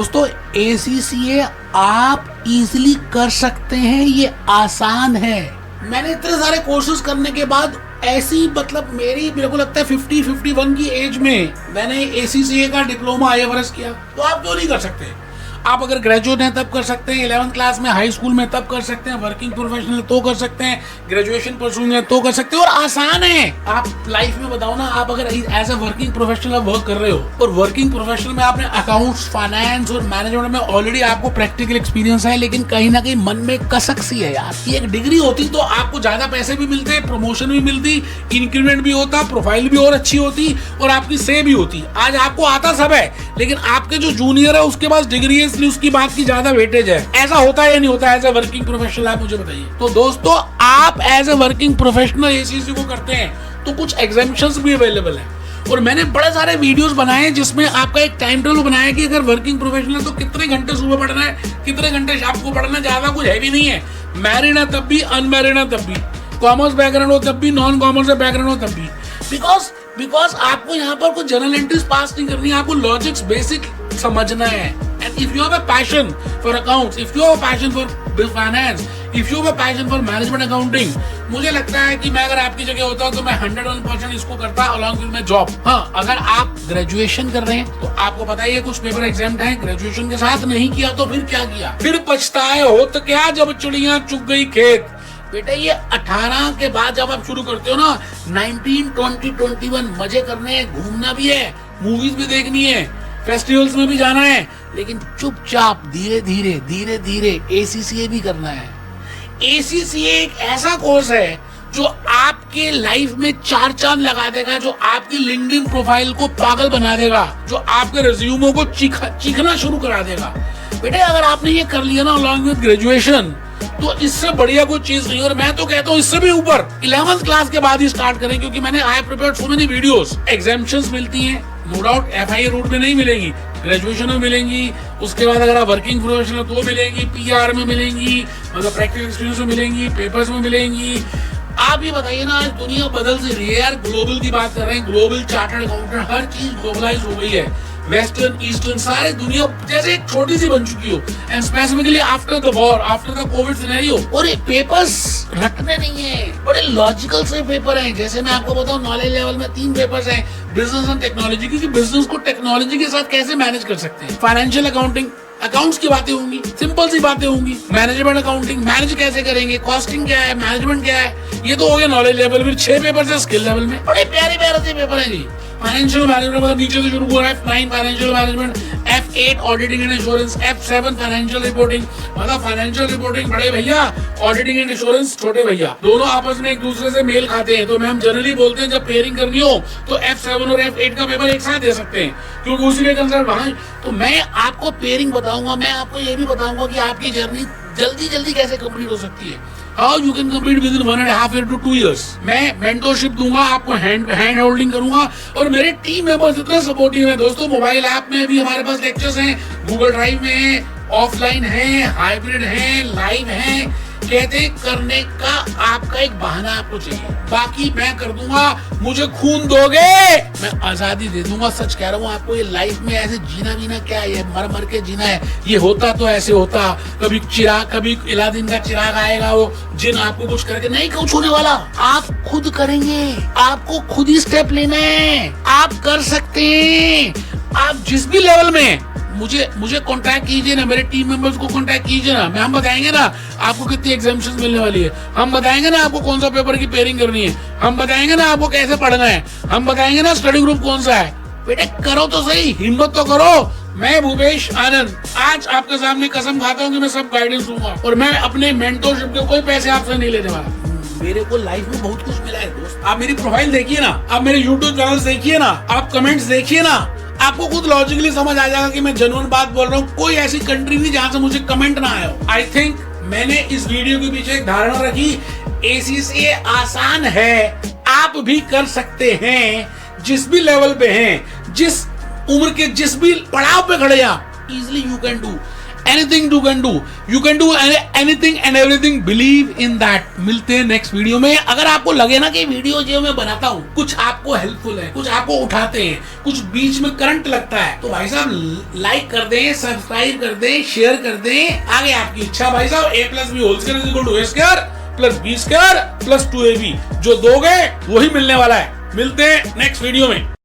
दोस्तों ACCA आप easily कर सकते हैं, ये आसान है। मैंने इतने सारे कोर्सेज करने के बाद ऐसी मेरे को लगता है 50-51 की एज में मैंने ACCA का डिप्लोमा IFRS किया। तो आप क्यों नहीं कर सकते? आप अगर ग्रेजुएट हैं तब कर सकते हैं, 11th क्लास में हाई स्कूल में तब कर सकते हैं, वर्किंग प्रोफेशनल तो कर सकते हैं, ग्रेजुएशन परसूइंग है तो कर सकते हैं। और आसान है। आप लाइफ में बताओ ना, आप अगर एज ए वर्किंग प्रोफेशनल आप वर्क कर रहे हो और वर्किंग प्रोफेशनल में आपने अकाउंट्स, फाइनेंस और मैनेजमेंट में ऑलरेडी आपको प्रैक्टिकल एक्सपीरियंस है, लेकिन कहीं ना कहीं मन में कसक सी है यार कि एक डिग्री होती तो आपको ज्यादा पैसे भी मिलते, प्रमोशन भी मिलती, इंक्रीमेंट भी होता, प्रोफाइल भी और अच्छी होती और आपकी से भी होती। आज आपको आता सब है, लेकिन आपके जो जूनियर है उसके पास डिग्री है, इसलिए उसकी बात की ज्यादा वेटेज है। ऐसा होता है या नहीं होता एज ए वर्किंग प्रोफेशनल? आप मुझे बताइए। तो दोस्तों, आप as a working professional ACCA को करते हैं तो कुछ एग्जामिशंस भी अवेलेबल है। और मैंने बड़े सारे वीडियोस बनाए हैं जिसमें आपका एक टाइम टेबल बनाया है कि अगर वर्किंग प्रोफेशनल है तो कितने घंटे सुबह पढ़ना है, कितने घंटे शाम को पढ़ना है। ज्यादा कुछ हैवी नहीं है। मैरिड है तब भी, अनमैरिड है तब भी, कॉमर्स बैकग्राउंड हो तब भी, नॉन कॉमर्स बैकग्राउंड हो तब भी। बिकॉज आपको यहाँ पर कोई जनरल एंट्रीज पास नहीं करनी है, आपको लॉजिक्स बेसिक समझना है। And if you have a passion for accounts, if you have a passion for finance, if you have a passion for management accounting, मुझे लगता है कि मैं अगर आपकी जगह होता हूं तो मैं 101% इसको करता अलॉन्ग विद माय जॉब। हाँ, अगर आप ग्रेजुएशन कर रहे हैं तो आपको पता ही है कुछ पेपर एग्जाम्ड है। ग्रेजुएशन के साथ नहीं किया तो फिर क्या किया? फिर पछताए हो तो क्या जब चिड़िया चुग गई खेत। बेटा, ये 18 के बाद जब आप शुरू करते हो ना, 19, 20, 21 मजे करने हैं, घूमना भी है, मूवीज भी देखनी है, फेस्टिवल्स में भी जाना है, लेकिन चुपचाप धीरे धीरे ACCA भी करना है। ACCA एक ऐसा कोर्स है जो आपके लाइफ में 4 चांद लगा देगा, जो आपकी लिंक्डइन प्रोफाइल को पागल बना देगा, जो आपके रिज्यूमों को चीखना शुरू करा देगा। बेटा, अगर आपने ये कर लिया ना अलॉन्ग विद ग्रेजुएशन, तो इससे बढ़िया कोई चीज नहीं। और मैं तो कहता हूँ इससे भी ऊपर 11th क्लास के बाद ही स्टार्ट करें, क्योंकि मैंने आई prepared so many videos. Exemptions मिलती हैं, नो डाउट FIA रूट में नहीं मिलेंगी, ग्रेजुएशन में मिलेंगी, उसके बाद अगर आप वर्किंग प्रोफेशनल तो मिलेंगी, PR में मिलेंगी, प्रैक्टिकल एक्सपीरियंस में मिलेंगी, पेपर्स में मिलेंगी। आप ये बताइए ना, आज दुनिया बदल से रही है यार। ग्लोबल की बात कर रहे हैं, ग्लोबल चार्टर्ड अकाउंटेंट, हर चीज ग्लोबलाइज हो गई है। वेस्टर्न, ईस्टर्न, सारे दुनिया जैसे एक छोटी सी बन चुकी हो। And specifically after the war, after the Covid scenario. और ये पेपर्स रटने नहीं है, बड़े लॉजिकल से पेपर हैं। जैसे मैं आपको बताऊं, नॉलेज लेवल में 3 पेपर्स हैं, बिजनेस एंड टेक्नोलॉजी, क्योंकि बिजनेस को टेक्नोलॉजी के साथ कैसे मैनेज कर सकते हैं। फाइनेंशियल अकाउंटिंग, अकाउंट्स की बातें होंगी, सिंपल सी बातें होंगी। मैनेजमेंट अकाउंटिंग, मैनेज कैसे करेंगे, कॉस्टिंग क्या है, मैनेजमेंट क्या है, ये तो हो गया नॉलेज लेवल। फिर 6 पेपर है स्किल लेवल में, बड़े प्यारे से पेपर है जी। फाइनेंशियल मैनेजमेंट मतलब नीचे से शुरू हो रहा है, F9 financial management, F8 auditing and insurance, F7 financial reporting. मतलब फाइनेंशियल रिपोर्टिंग बड़े भैया, ऑडिटिंग एंड इंश्योरेंस छोटे भैया। दोनों आपस में एक दूसरे से मेल खाते हैं। तो मैम जनरली बोलते हैं जब पेयरिंग करनी हो तो F7 और F8 का पेपर एक साथ दे सकते हैं, क्योंकि उसी के कंसर्न वहां। तो मैं आपको पेयरिंग बताऊंगा, मैं आपको ये भी बताऊंगा कि आपकी जर्नी जल्दी कैसे कंप्लीट हो सकती है। How you can complete within 1.5 year to 2 years। मैं मेंटरशिप दूंगा आपको, हैंड होल्डिंग करूंगा। और मेरे टीम मेंबर्स इतने सपोर्टिव हैं दोस्तों। मोबाइल ऐप में भी हमारे पास लेक्चर्स हैं, गूगल ड्राइव में है, ऑफलाइन है, हाइब्रिड है, लाइव है। कहते करने का आपका एक बहाना आपको चाहिए, बाकी मैं कर दूंगा। मुझे खून दोगे, मैं आजादी दे दूंगा। सच कह रहा हूँ आपको, ये लाइफ में ऐसे जीना क्या है, ये मर के जीना है। ये होता तो ऐसे होता, कभी चिराग, कभी इलादीन का चिराग आएगा, वो जिन आपको कुछ करके नहीं कुछ होने वाला। आप खुद करेंगे, आपको खुद ही स्टेप लेना है। आप कर सकते हैं। आप जिस भी लेवल में मुझे कांटेक्ट कीजिए ना, मेरे टीम मेंबर्स को कांटेक्ट कीजिए ना। हम बताएंगे ना आपको कितनी एग्जाम्पशंस मिलने वाली है, हम बताएंगे ना आपको कौन सा पेपर की पेयरिंग करनी है, हम बताएंगे ना आपको कैसे पढ़ना है, हम बताएंगे ना स्टडी ग्रुप कौन सा है। बेटे करो तो सही, हिम्मत तो करो। मैं भूपेश आनंद आज आपके सामने कसम खाता हूँ कि मैं सब गाइडेंस दूंगा, और मैं अपने मेंटरशिप के कोई पैसे आपसे नहीं लेने वाला। मेरे को लाइफ में बहुत कुछ मिला है दोस्त। आप मेरी प्रोफाइल देखिए ना, आप मेरे यूट्यूब चैनल देखिए ना, आप कमेंट्स देखिए ना, आपको खुद लॉजिकली समझ आ जाएगा कि मैं जेन्युइन बात बोल रहा हूँ। कोई ऐसी कंट्री नहीं जहां से मुझे कमेंट ना आया हो। आई थिंक मैंने इस वीडियो के पीछे एक धारणा रखी, ACCA आसान है, आप भी कर सकते हैं। जिस भी लेवल पे हैं, जिस उम्र के जिस भी पड़ाव पे खड़े हैं, easily you can do. Anything you can do anything and everything, believe in that. मिलते हैं नेक्स्ट वीडियो में। अगर आपको लगे ना कि वीडियो जो मैं बनाता हूँ कुछ आपको हेल्पफुल है, कुछ आपको उठाते हैं, कुछ बीच में करंट लगता है, तो भाई साहब लाइक कर दें, सब्सक्राइब कर दें, शेयर कर दें। आगे आपकी इच्छा भाई साहब। a+b² plus b² plus 2ab, जो दोगे वही मिलने वाला है। मिलते हैं नेक्स्ट वीडियो में।